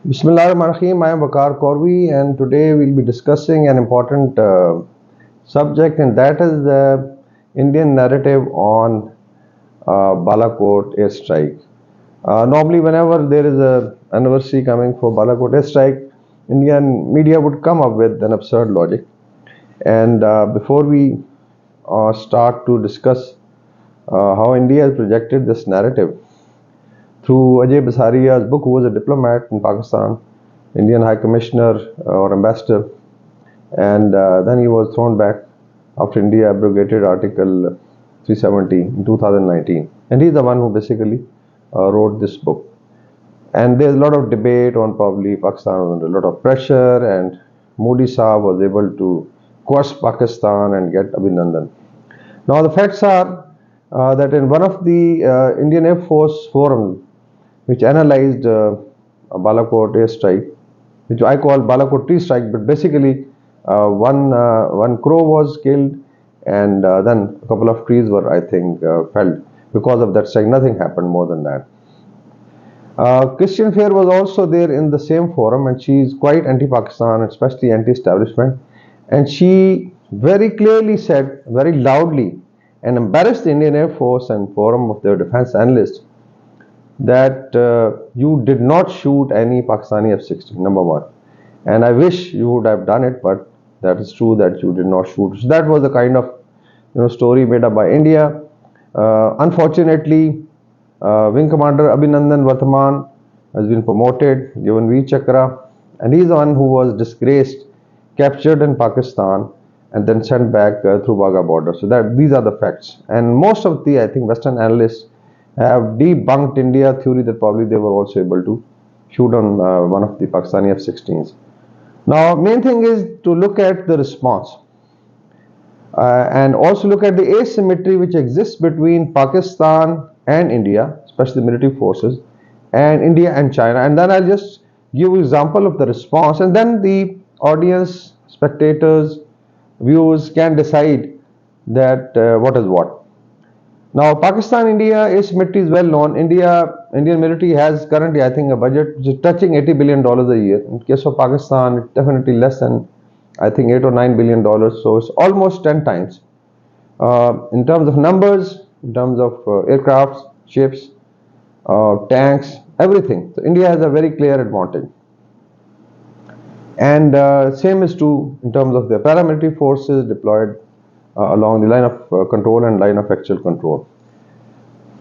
Bismillahirrahmanirrahim. I am Vakar Korvi, and today we'll be discussing an important subject, and that is the Indian narrative on Balakot airstrike. Normally, whenever there is a anniversary coming for Balakot airstrike, Indian media would come up with an absurd logic. And before we start to discuss how India has projected this narrative through Ajay Basaria's book, who was a diplomat in Pakistan, Indian High Commissioner or Ambassador, and then he was thrown back after India abrogated Article 370 in 2019. And he's the one who basically wrote this book. And there's a lot of debate on probably Pakistan was under a lot of pressure, and Modi Saab was able to quash Pakistan and get Abhinandan. Now, the facts are that in one of the Indian Air Force forums, which analyzed Balakot airstrike, which I call Balakot tree strike, but basically one crow was killed, and then a couple of trees were, I think, felled because of that strike. Nothing happened more than that. Christian Fair was also there in the same forum, and she is quite anti-Pakistan, especially anti-establishment, and she very clearly said, very loudly, and embarrassed the Indian Air Force and forum of their defense analysts that you did not shoot any Pakistani F-16, number one. And I wish you would have done it, but that is true that you did not shoot. So that was the kind of story made up by India. Unfortunately, Wing Commander Abhinandan Varthaman has been promoted, given Veer Chakra, and he is the one who was disgraced, captured in Pakistan, and then sent back through Wagah border. So that these are the facts. And most of the, I think, Western analysts have debunked India theory that probably they were also able to shoot on one of the Pakistani F-16s. Now, main thing is to look at the response and also look at the asymmetry which exists between Pakistan and India, especially the military forces, and India and China. And then I'll just give you example of the response, and then the audience, spectators, viewers can decide that what is what. Now, Pakistan-India asymmetry is well known. Indian military has currently, I think, a budget which is touching $80 billion a year. In case of Pakistan, it's definitely less than, I think, $8 or $9 billion. So it's almost 10 times. In terms of numbers, in terms of aircrafts, ships, tanks, everything. So India has a very clear advantage. And same is true in terms of the paramilitary forces deployed along the line of control and line of actual control.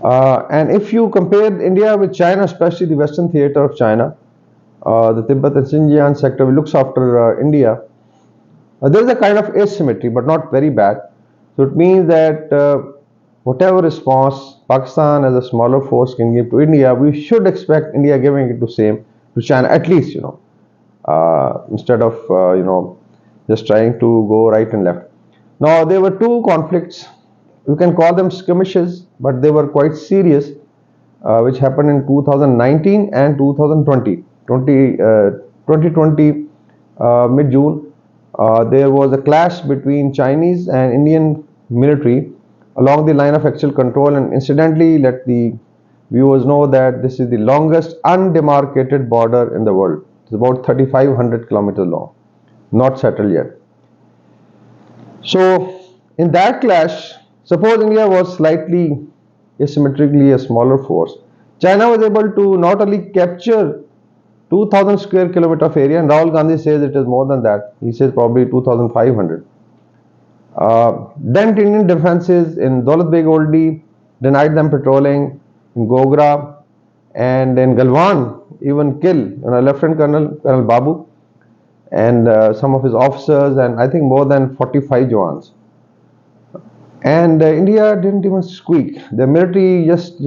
And if you compare India with China, especially the Western theater of China, the Tibet and Xinjiang sector which looks after India, there is a kind of asymmetry, but not very bad. So it means that whatever response Pakistan as a smaller force can give to India, we should expect India giving it the same to China, at least, instead of just trying to go right and left. Now, there were two conflicts. You can call them skirmishes, but they were quite serious, which happened in 2019 and 2020. 2020, mid-June, there was a clash between Chinese and Indian military along the line of actual control. And incidentally, let the viewers know that this is the longest undemarcated border in the world. It's about 3,500 kilometers long, not settled yet. So, in that clash, suppose India was slightly asymmetrically a smaller force, China was able to not only capture 2,000 square kilometer of area, and Rahul Gandhi says it is more than that. He says probably 2,500. Dent Indian defenses in Daulat Beg Oldi, denied them patrolling in Gogra, and in Galwan even kill Lieutenant Colonel Babu and some of his officers, and I think more than 45 Jawans. And India didn't even squeak. The military just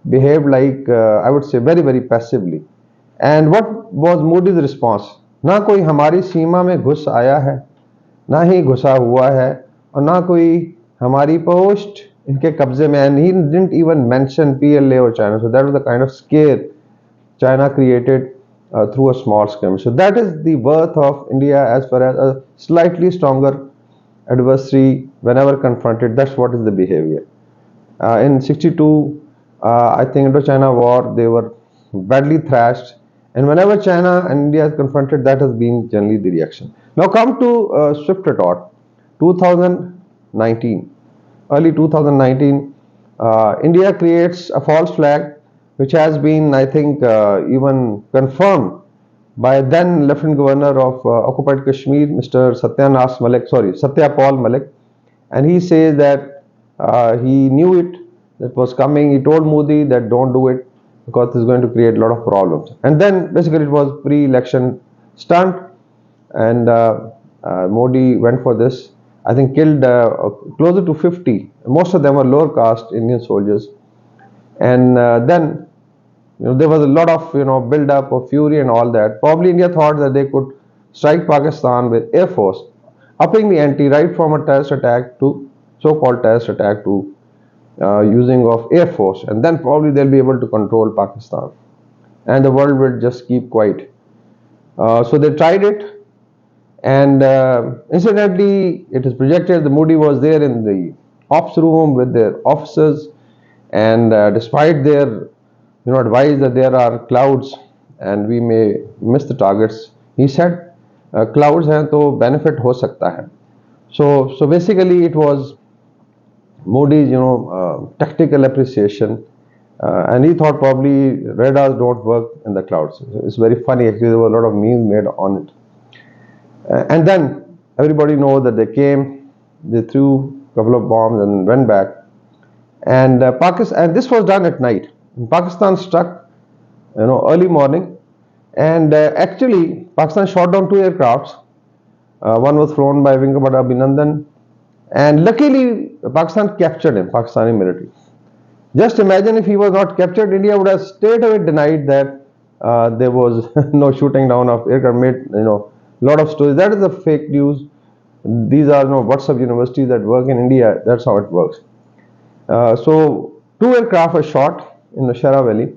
behaved like I would say very very passively. And what was Modi's response? ना कोई हमारी सीमा में घुस आया है, ना ही घुसा हुआ है, और ना कोई हमारी पोस्ट इनके कब्जे में. And he didn't even mention PLA or China. So that was the kind of scare China created through a small skirmish. So that is the worth of India as far as a slightly stronger adversary whenever confronted. That's what is the behavior. In 62, I think Indo-China war, they were badly thrashed, And whenever China and India is confronted, that has been generally the reaction. Now come to Swift Retort, 2019, early 2019, India creates a false flag, which has been, I think, even confirmed by then Lieutenant Governor of occupied Kashmir, Mr. Satya Paul Malik, and he says that he knew it was coming. He told Modi that don't do it because it's going to create a lot of problems. And then basically it was pre-election stunt, and Modi went for this. I think killed closer to 50. Most of them were lower caste Indian soldiers, and then there was a lot of build up of fury and all that. Probably India thought that they could strike Pakistan with air force, upping the ante right from a terrorist attack to so-called terrorist attack to using of air force, and then probably they'll be able to control Pakistan, and the world will just keep quiet. So they tried it, and incidentally, it is projected the Modi was there in the ops room with their officers, and despite their advice that there are clouds and we may miss the targets, he said clouds हैं तो benefit हो सकता है. So basically it was Modi's tactical appreciation, and he thought probably radars don't work in the clouds. It's very funny actually. There were a lot of memes made on it. And then everybody knows that they came, they threw a couple of bombs and went back. And and this was done at night. Pakistan struck, early morning, and actually Pakistan shot down two aircrafts. One was flown by Wing Commander Abhinandan, and luckily Pakistan captured him, Pakistani military. Just imagine if he was not captured, India would have straight away denied that there was no shooting down of aircraft. Made lot of stories. That is the fake news. These are WhatsApp universities that work in India. That's how it works. So two aircraft were shot in the Nashara Valley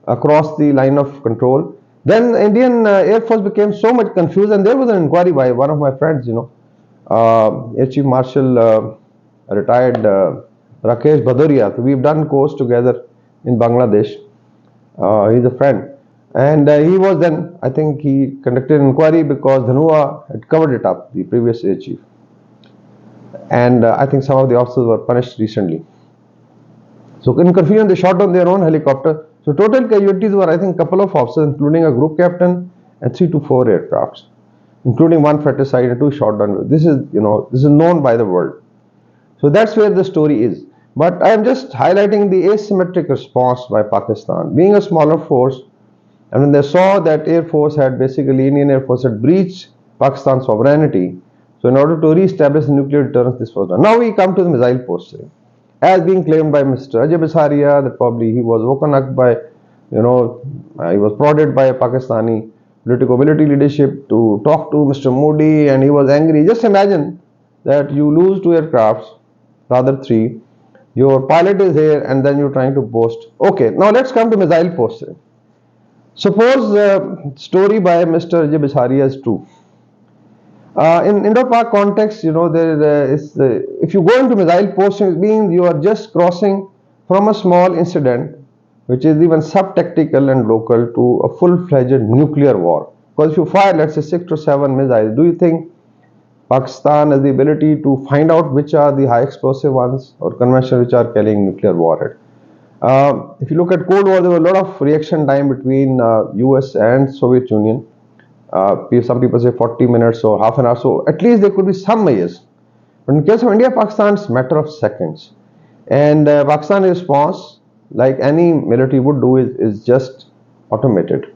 across the line of control. Then the Indian Air Force became so much confused, and there was an inquiry by one of my friends, Air Chief Marshal retired Rakesh Bhadoria. So we've done course together in Bangladesh. He's a friend. And he was then, I think he conducted an inquiry because Dhanua had covered it up, the previous air chief. And I think some of the officers were punished recently. So in confusion, they shot down their own helicopter. So total casualties were, I think, a couple of officers, including a group captain and 3 to 4 aircrafts, including one fratricide and 2 shot down. This is known by the world. So that's where the story is. But I am just highlighting the asymmetric response by Pakistan. Being a smaller force, and when they saw that Indian Air Force had breached Pakistan's sovereignty, so in order to re-establish nuclear deterrence, this was done. Now we come to the missile posturing, as being claimed by Mr. Ajay Bisaria, that probably he was woken up by, he was prodded by Pakistani political military leadership to talk to Mr. Modi, and he was angry. Just imagine that you lose 2 aircrafts, rather 3, your pilot is here, and then you're trying to boast. Okay, now let's come to missile posturing. Suppose the story by Mr. Ajay Bisaria is true. In Indo-Pak context, if you go into missile posting, it means you are just crossing from a small incident, which is even sub-tactical and local, to a full-fledged nuclear war. Because if you fire, let's say, 6 to 7 missiles, do you think Pakistan has the ability to find out which are the high explosive ones or conventional which are carrying nuclear warhead? If you look at Cold War, there was a lot of reaction time between US and Soviet Union. Some people say 40 minutes or half an hour, so at least there could be some measures. But in case of India, Pakistan, it's a matter of seconds. And Pakistan's response, like any military would do, is just automated.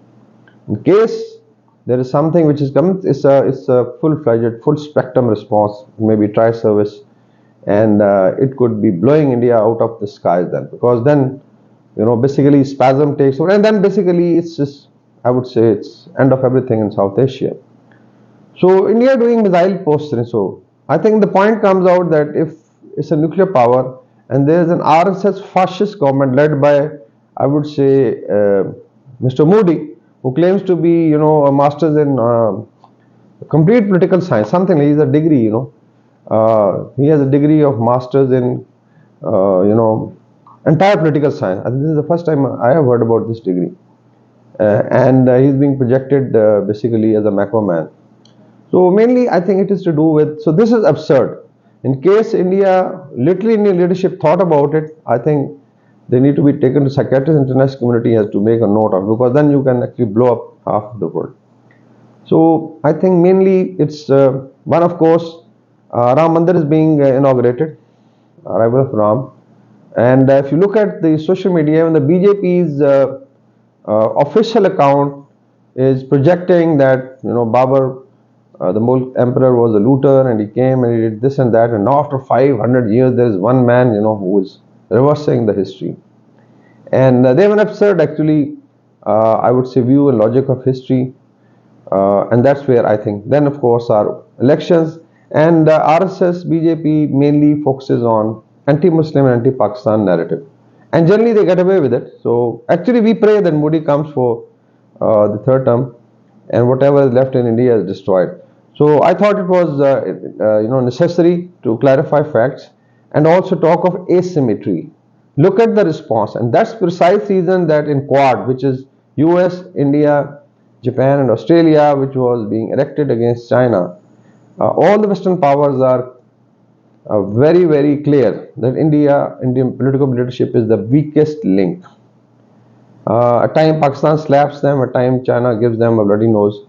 In case there is something which is coming, it's a full-fledged, full-spectrum response, maybe tri-service, and it could be blowing India out of the skies then, because then, basically spasm takes over, and then basically it's just, I would say, it's end of everything in South Asia. So India doing missile posturing. So I think the point comes out that if it's a nuclear power and there is an RSS fascist government led by, I would say, Mr. Modi, who claims to be, a master's in complete political science, something like, he's a degree, he has a degree of master's in, entire political science. I think this is the first time I have heard about this degree. and he's being projected basically as a macro man. So mainly, I think it is to do with. So this is absurd. In case India, literally Indian leadership thought about it, I think they need to be taken to psychiatrists. International community has to make a note of, because then you can actually blow up half of the world. So I think mainly it's one, of course, Ram Mandir is being inaugurated, arrival of Ram. And if you look at the social media, even the BJP's official account is projecting that, Babur, the Mughal emperor, was a looter, and he came and he did this and that, and now after 500 years there is one man, who is reversing the history. And they have an absurd, actually, I would say, view and logic of history, and that's where I think. Then, of course, our elections, and RSS, BJP mainly focuses on anti-Muslim and anti-Pakistan narrative, and generally they get away with it. So actually, we pray that Modi comes for the third term, and whatever is left in India is destroyed. So I thought it was necessary to clarify facts and also talk of asymmetry. Look at the response, and that's precise reason that in Quad, which is US, India, Japan, and Australia, which was being erected against China, all the Western powers are very, very clear that Indian political leadership is the weakest link. At times Pakistan slaps them, at times China gives them a bloody nose,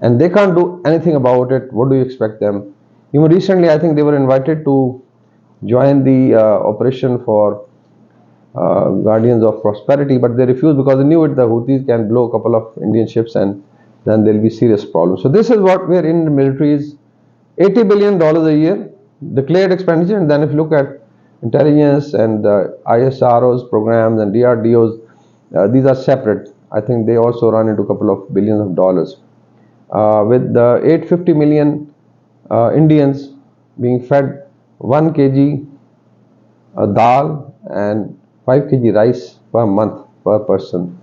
and they can't do anything about it. What do you expect them? Even recently, I think they were invited to join the operation for Guardians of Prosperity, but they refused because they knew it. The Houthis can blow a couple of Indian ships, and then there'll be serious problems. So this is what we're in. The military is $80 billion a year declared expenditure, and then if you look at intelligence and ISRO's programs and DRDO's, these are separate. I think they also run into a couple of billions of dollars. With the 850 million Indians being fed 1 kg dal and 5 kg rice per month per person.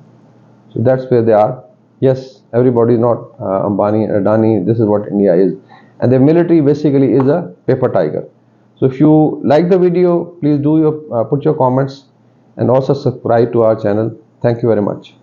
So that's where they are. Yes, everybody is not Ambani and Adani. This is what India is. And the military basically is a paper tiger. So if you like the video, please do put your comments and also subscribe to our channel. Thank you very much.